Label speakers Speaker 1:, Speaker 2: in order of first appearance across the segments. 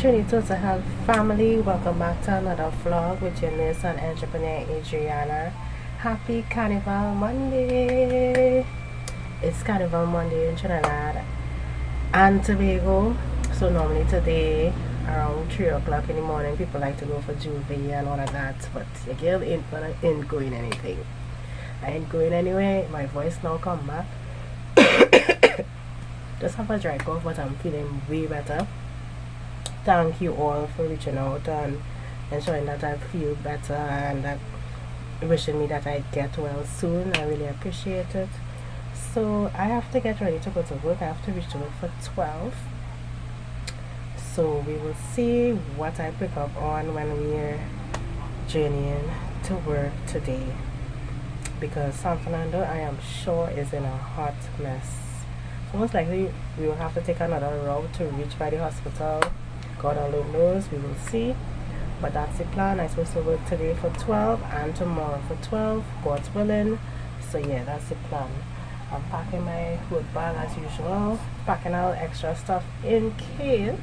Speaker 1: Trini Carnival, welcome back to another vlog with your nurse and entrepreneur Adriana. Happy Carnival Monday! It's Carnival Monday in Trinidad and Tobago. So normally today around 3 o'clock in the morning people like to go for juvie and all of that, but the girl ain't going anything. I ain't going anywhere. My voice now come back. Just have a dry cough, but I'm feeling way better. Thank you all for reaching out and ensuring that I feel better and that wishing me that I get well soon. I really appreciate it. So I have to get ready to go to work. I have to reach to work for 12. So we will see what I pick up on when we're journeying to work today, because San Fernando, I am sure, is in a hot mess. So most likely we will have to take another route to reach by the hospital. God alone knows, we will see. But that's the plan. I'm supposed to work today for 12 and tomorrow for 12, God's willing. So yeah, that's the plan. I'm packing my work bag as usual, packing out extra stuff in case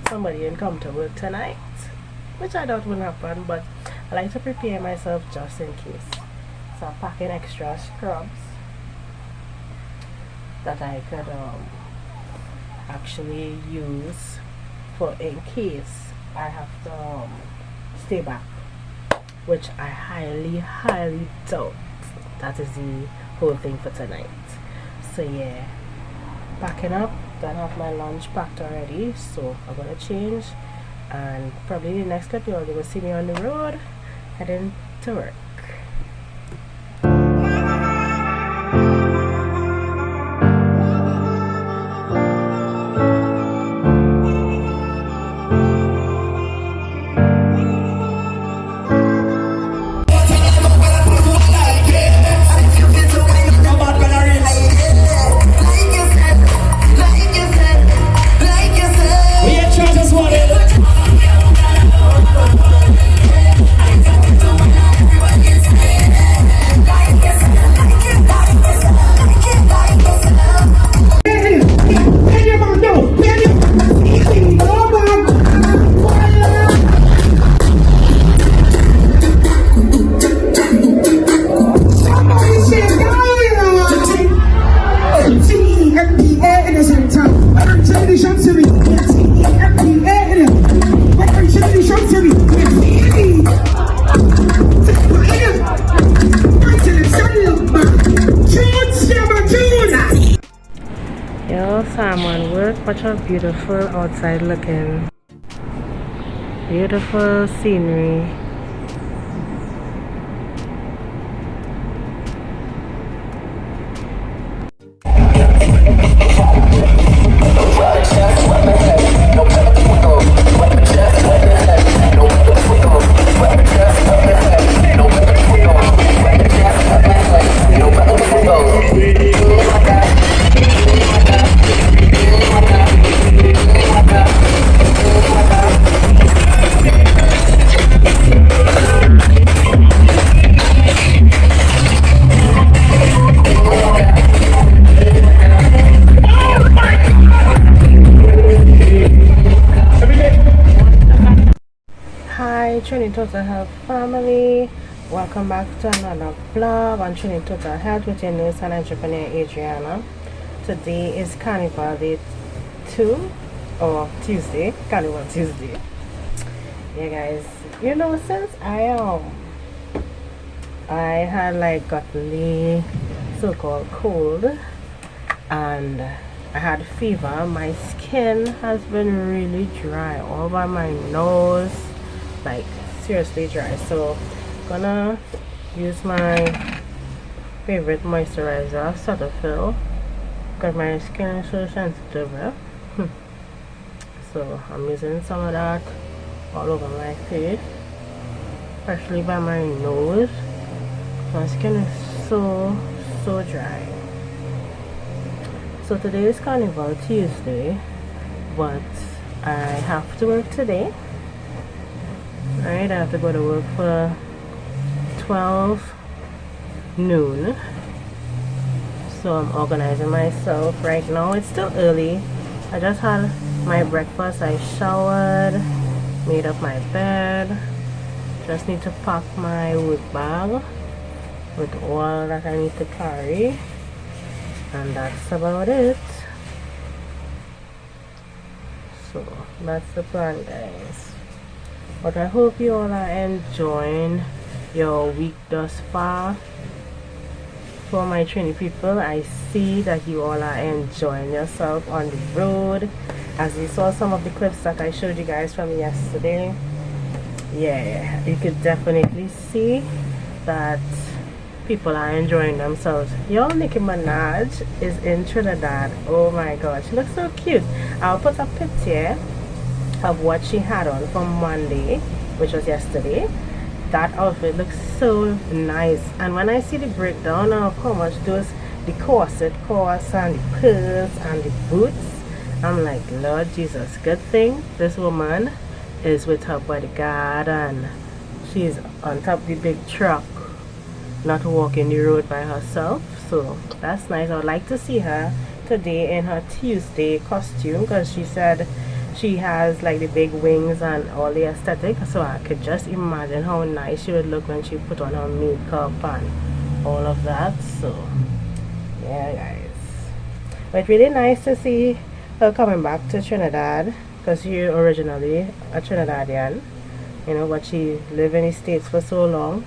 Speaker 1: somebody didn't come to work tonight, which I doubt will happen, but I like to prepare myself just in case. So I'm packing extra scrubs that I could actually use for in case I have to stay back, which I highly doubt. That is the whole thing for tonight. So yeah, packing up. Don't have my lunch packed already, so I'm gonna change, and probably the next clip you'll see me on the road heading to work. So I'm on work. Watch how beautiful outside looking. Beautiful scenery. Trini Carnival, welcome back to another vlog on Trini Health with your nurse and entrepreneur Adriana. Today is Carnival Day 2 or Tuesday, Carnival Tuesday. Yeah guys, you know, since I had like gotten the so-called cold and I had fever, my skin has been really dry all by my nose, like seriously dry. So gonna use my favorite moisturizer, Cetaphil, because my skin is so sensitive. So I'm using some of that all over my face, especially by my nose. My skin is so dry. So today is Carnival Tuesday, but I have to work today. Right, I have to go to work for 12 noon. So I'm organizing myself right now. It's still early. I just had my breakfast. I showered, made up my bed. Just need to pack my work bag with all that I need to carry, and that's about it. So that's the plan, guys. But I hope you all are enjoying your week thus far. For my Trini people, I see that you all are enjoying yourself on the road. As you saw some of the clips that I showed you guys from yesterday, yeah, you could definitely see that people are enjoying themselves. Your Nicki Minaj is in Trinidad. Oh my gosh, she looks so cute. I'll put a picture of what she had on from Monday, which was yesterday. That outfit looks so nice, and when I see the breakdown of how much the corset costs and the purse and the boots, I'm like, Lord Jesus, good thing this woman is with her bodyguard and she's on top of the big truck, not walking the road by herself. So that's nice. I would like to see her today in her Tuesday costume, because she said she has like the big wings and all the aesthetic, so I could just imagine how nice she would look when she put on her makeup and all of that. So yeah, guys, but really nice to see her coming back to Trinidad, because she originally a Trinidadian, you know, but she lived in the States for so long.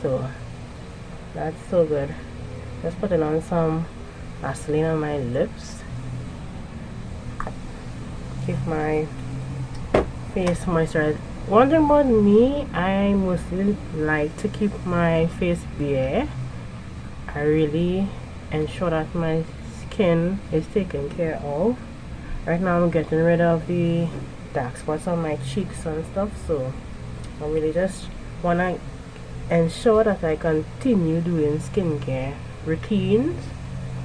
Speaker 1: So that's so good. Just putting on some Vaseline on my lips, keep my face moisturized. One thing about me, I mostly like to keep my face bare. I really ensure that my skin is taken care of. Right now I'm getting rid of the dark spots on my cheeks and stuff, so I really just want to ensure that I continue doing skincare routines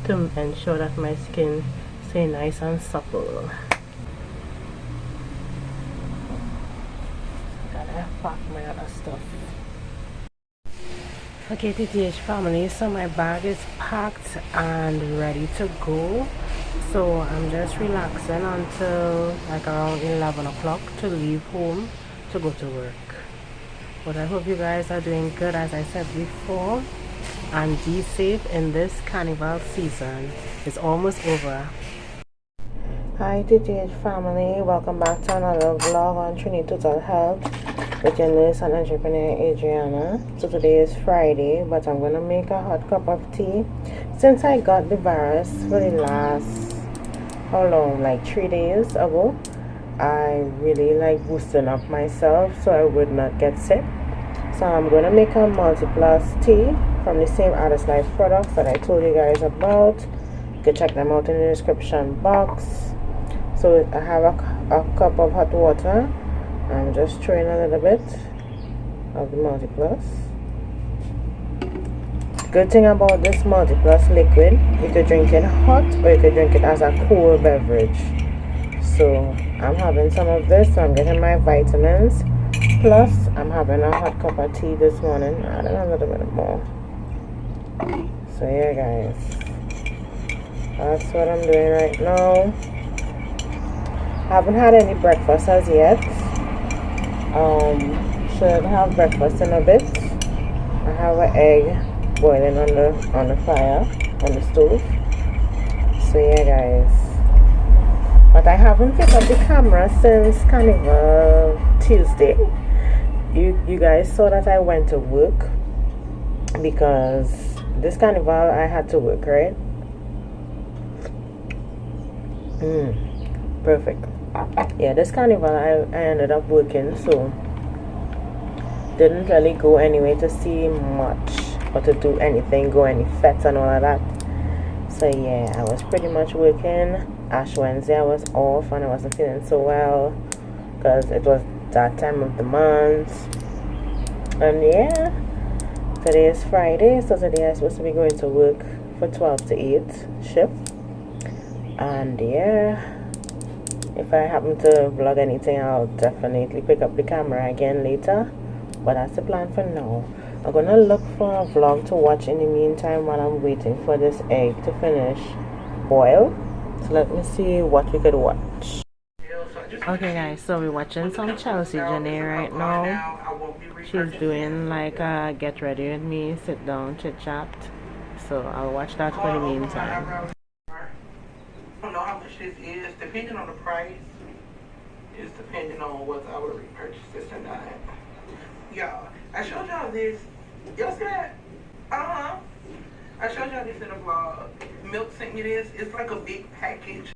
Speaker 1: to ensure that my skin stays nice and supple. Pack my other stuff. Okay, TTH family, so my bag is packed and ready to go. So I'm just relaxing until like around 11 o'clock to leave home to go to work. But I hope you guys are doing good, as I said before, and be safe in this carnival season. It's almost over. Hi TTH family, welcome back to another vlog on Trini Total Health with your nurse and entrepreneur Adriana. So today is Friday, but I'm gonna make a hot cup of tea. Since I got the virus for the last, how long, like 3 days ago, I really like boosting up myself so I would not get sick. So I'm gonna make a multi-plus tea from the same Artist Life products that I told you guys about. You can check them out in the description box. So I have a cup of hot water. I'm just throwing a little bit of the multi-plus. Good thing about this multi-plus liquid, you could drink it hot or you could drink it as a cool beverage. So I'm having some of this, so I'm getting my vitamins. Plus I'm having a hot cup of tea this morning, adding a little bit more. So yeah guys, that's what I'm doing right now. I haven't had any breakfast as yet. Should have breakfast in a bit. I have an egg boiling on the fire, on the stove. So yeah guys, but I haven't picked up the camera since Carnival Tuesday. You guys saw that I went to work, because this Carnival I had to work, right? Perfect. Yeah, this Carnival I ended up working, so didn't really go anywhere to see much or to do anything, go any fets and all of that. So yeah, I was pretty much working. Ash Wednesday I was off and I wasn't feeling so well because it was that time of the month. And yeah, today is Friday, so today I'm supposed to be going to work for 12 to 8 shift. And yeah, if I happen to vlog anything, I'll definitely pick up the camera again later, but that's the plan for now. I'm gonna look for a vlog to watch in the meantime while I'm waiting for this egg to finish boil. So let me see what we could watch. Okay guys, so we're watching some Chelsea Jenny right now. She's doing like a get ready with me, sit down, chit chat. So I'll watch that for the meantime. I don't know how much this is, depending on the price. It's depending on whether I would repurchase this or not. Y'all, I showed y'all this. Y'all see that? I showed y'all this in a vlog. Milk sent me this. It's like a big package.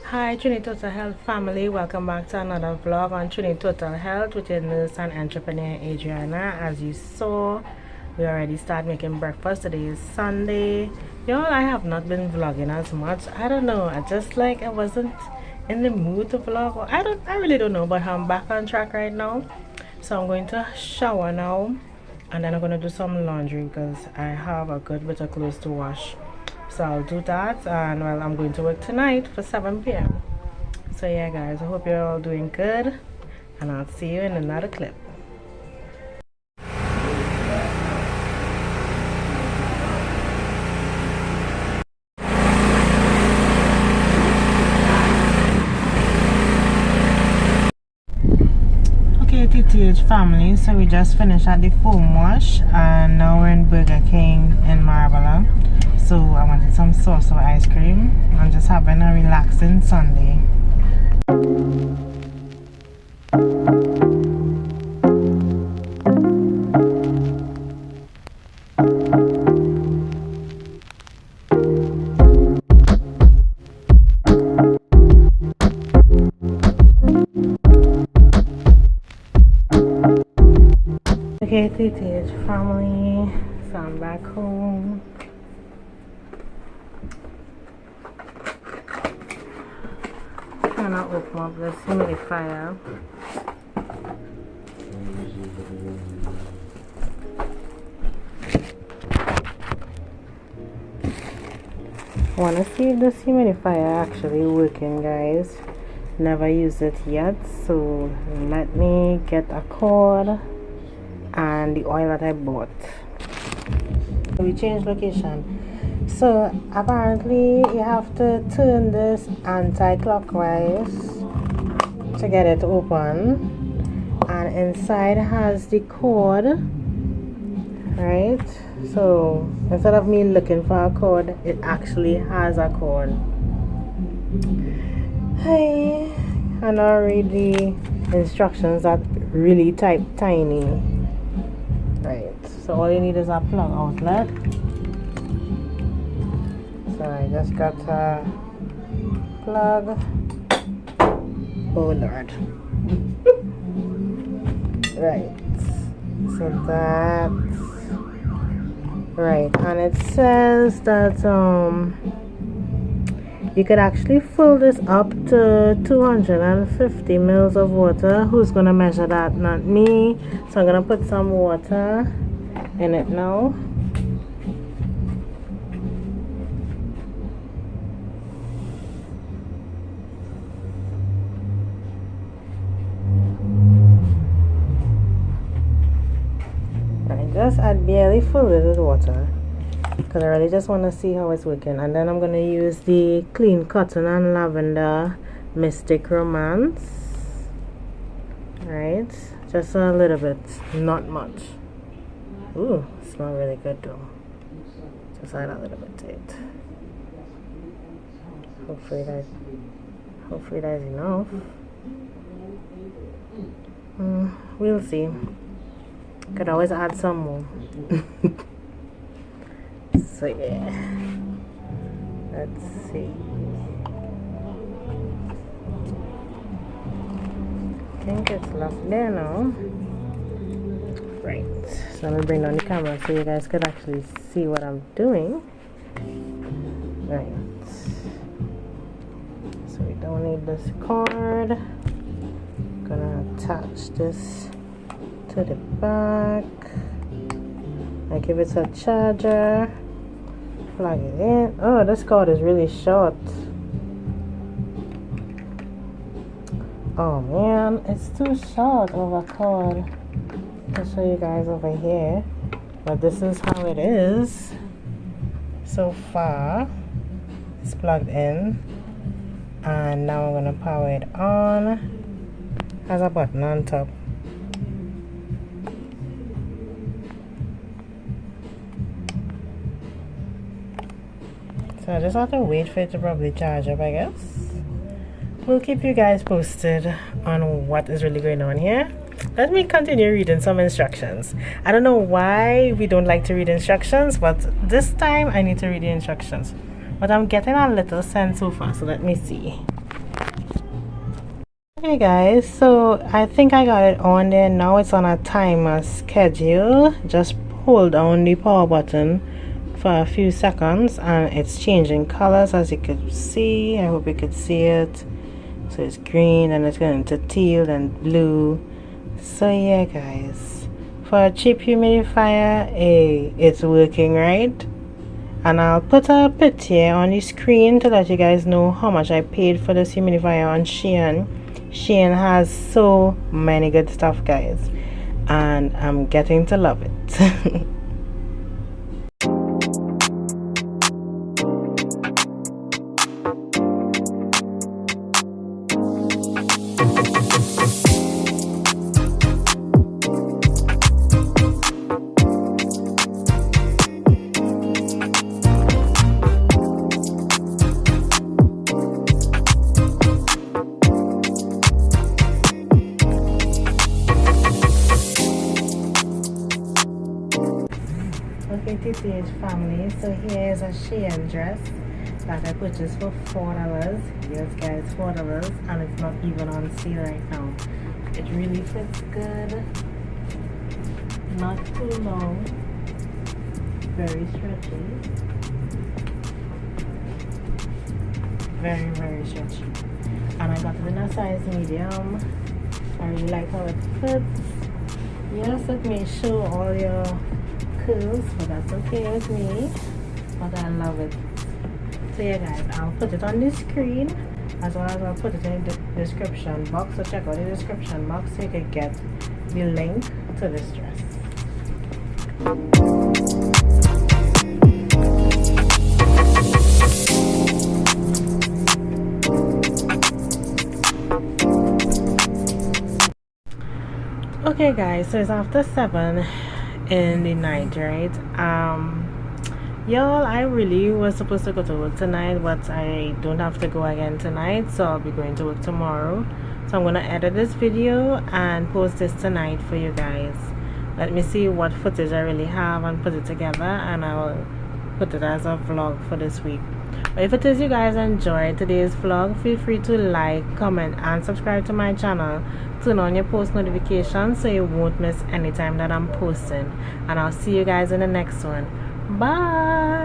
Speaker 1: Hi Trini Total Health family, welcome back to another vlog on Trini Total Health with your nurse and entrepreneur Adriana. As you saw, we already started making breakfast. Today is Sunday. Y'all, I have not been vlogging as much. I don't know, I just like I wasn't in the mood to vlog. I really don't know, but I'm back on track right now. So I'm going to shower now and then I'm going to do some laundry because I have a good bit of clothes to wash. So I'll do that, and well, I'm going to work tonight for 7 p.m. So yeah guys, I hope you're all doing good, and I'll see you in another clip. Okay TTH family, so we just finished at the foam wash and now we're in Burger King in Marbella. So I wanted some sauce or ice cream. I'm just having a relaxing Sunday. Okay, TTH family, so I'm back home. Trying to open up this humidifier. Want to see if this humidifier actually working, guys. Never used it yet, so let me get a cord and the oil that I bought. We changed location, so apparently you have to turn this anti-clockwise to get it open, and inside has the cord, right? So instead of me looking for a cord, it actually has a cord. Hey, and I read the instructions that really tiny, right? So all you need is a plug outlet. So I just got a plug. Oh Lord. Right, so that's right, and it says that you could actually fill this up to 250 mils of water. Who's gonna measure that? Not me. So I'm gonna put some water in it now. I barely fill it with water because I really just want to see how it's working, and then I'm going to use the Clean Cotton and Lavender Mystic Romance, right? Just a little bit, not much. Ooh, smells really good though. Just add a little bit to it. Hopefully that's enough. We'll see. Could always add some more. So yeah, let's see. I think it's left there now. Right, so I'm gonna bring down the camera so you guys could actually see what I'm doing. Right, so we don't need this cord. Gonna attach this to the back. I give it a charger, plug it in. Oh, this cord is really short. Oh man, it's too short of a cord. I'll show you guys over here, but this is how it is so far. It's plugged in, and now I'm gonna power it on. Has a button on top. So I just have to wait for it to probably charge up, I guess. We'll keep you guys posted on what is really going on here. Let me continue reading some instructions. I don't know why we don't like to read instructions, but this time I need to read the instructions. But I'm getting a little sense so far, so let me see. Okay guys, so I think I got it on there. Now it's on a timer schedule. Just hold down the power button for a few seconds and it's changing colors, as you could see. I hope you could see it. So it's green and it's going to teal and blue. So yeah guys, for a cheap humidifier, it's working, right? And I'll put a picture on the screen to let you guys know how much I paid for this humidifier on SHEIN. SHEIN has so many good stuff guys, and I'm getting to love it. Okay, TTHFAMILY, so here's a SHEIN dress that I purchased for $4. Yes guys, $4, and it's not even on sale right now. It really fits good, not too long, very stretchy, very stretchy, and I got it in a size medium. I really like how it fits. Yes, it may show all your curls, but that's okay with me, but I love it. So yeah guys, I'll put it on the screen as well as I'll put it in the description box, so check out the description box so you can get the link to this dress. Okay guys, so it's after 7 in the night, right? Y'all, I really was supposed to go to work tonight, but I don't have to go again tonight, so I'll be going to work tomorrow. So I'm gonna edit this video and post this tonight for you guys. Let me see what footage I really have and put it together, and I'll put it as a vlog for this week. But if it is you guys enjoyed today's vlog, feel free to like, comment and subscribe to my channel. Turn on your post notifications so you won't miss any time that I'm posting, and I'll see you guys in the next one. Bye.